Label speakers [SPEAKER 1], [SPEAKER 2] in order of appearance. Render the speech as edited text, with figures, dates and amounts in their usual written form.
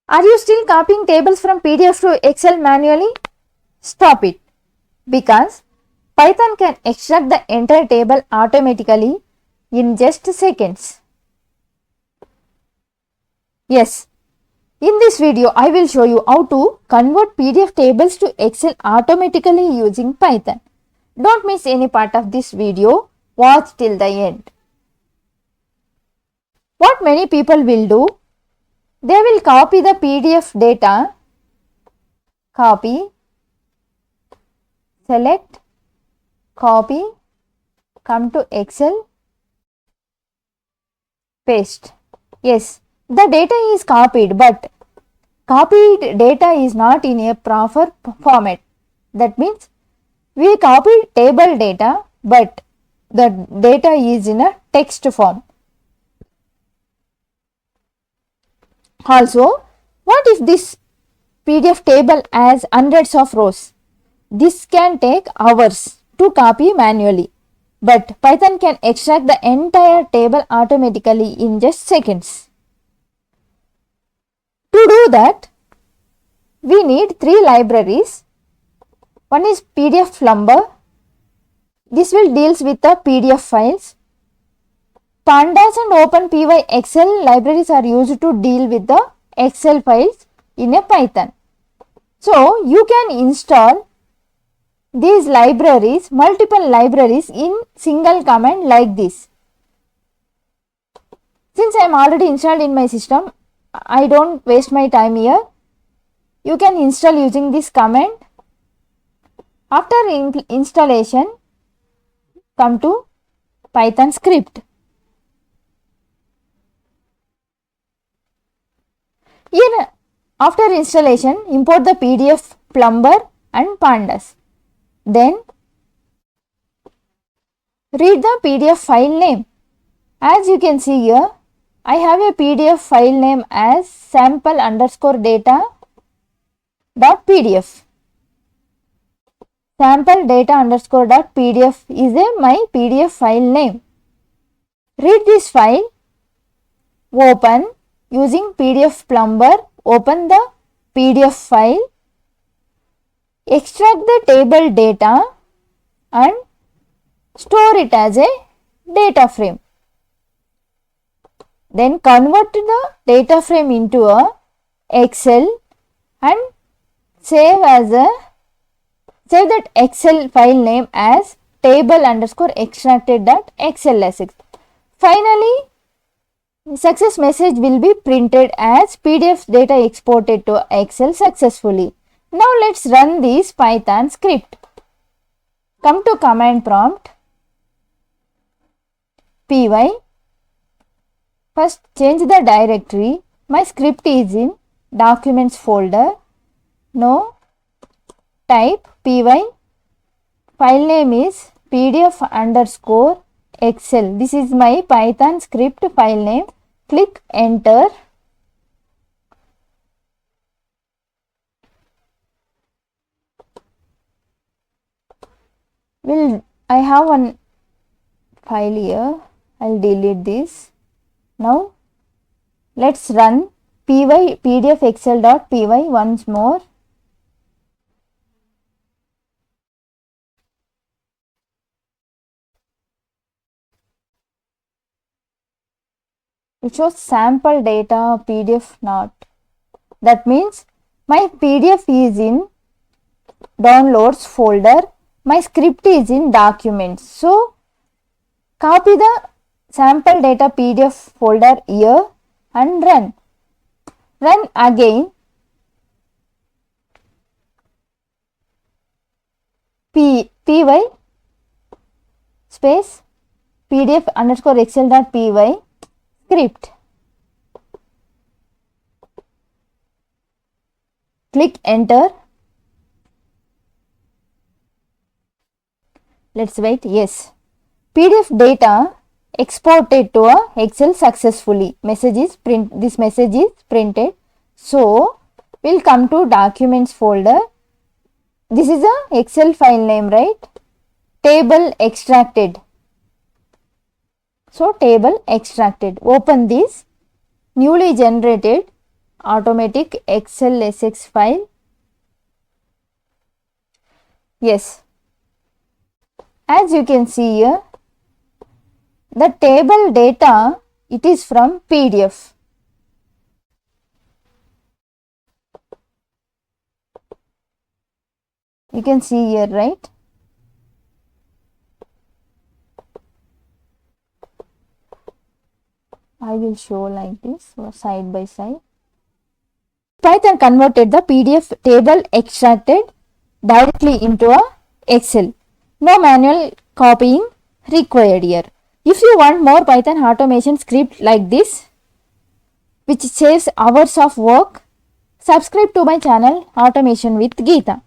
[SPEAKER 1] Are you still copying tables from PDF to Excel manually? Stop it, because Python can extract the entire table automatically in just seconds. Yes, in this video I will show you how to convert PDF tables to Excel automatically using Python. Don't miss any part of this video. Watch till the end. What many people will do, they will copy the PDF data, copy, select, copy, come to Excel, paste. Yes, the data is copied, but copied data is not in a proper format. That means we copied table data, but the data is in a text form. Also, what if this PDF table has hundreds of rows? This can take hours to copy manually, but Python can extract the entire table automatically in just seconds. To do that, we need three libraries. One is pdfplumber. This will deals with the PDF files. Pandas and openpyxl libraries are used to deal with the Excel files in a Python. So you can install these libraries, multiple libraries in single command like this. Since I am already installed in my system, I don't waste my time here. You can install using this command. After installation, come to Python script. Here, after installation, import the pdfplumber and pandas. Then read the PDF file name. As you can see here, I have a PDF file name as sample_data.pdf. Sample_data_.pdf is my PDF file name. Read this file, open using pdfplumber, open the PDF file, extract the table data and store it as a data frame. Then convert the data frame into a Excel and save that Excel file name as table_extracted.xlsx. Finally, success message will be printed as PDF data exported to Excel successfully. Now let's run this Python script. Come to command prompt, py. First change the directory. My script is in documents folder. Now type py. File name is pdf_excel. This is my Python script file name. Click enter. I have one file here. I'll delete this. Now let's run pdfexcel.py once more. It shows sample data PDF not. That means my PDF is in downloads folder. My script is in documents. So copy the sample data PDF folder here and run. Run again. py space pdf_excel.py script. Click enter. Let's wait. Yes, PDF data exported to a Excel successfully. This message is printed. So we'll come to documents folder. This is a Excel file name, right? Table extracted. So table extracted. Open this newly generated automatic XLSX file. Yes, as you can see here, the table data, it is from PDF. You can see here, right? I will show like this, side by side. Python converted the PDF table extracted directly into a Excel. No manual copying required here. If you want more Python automation script like this, which saves hours of work, subscribe to my channel Automation with Geeta.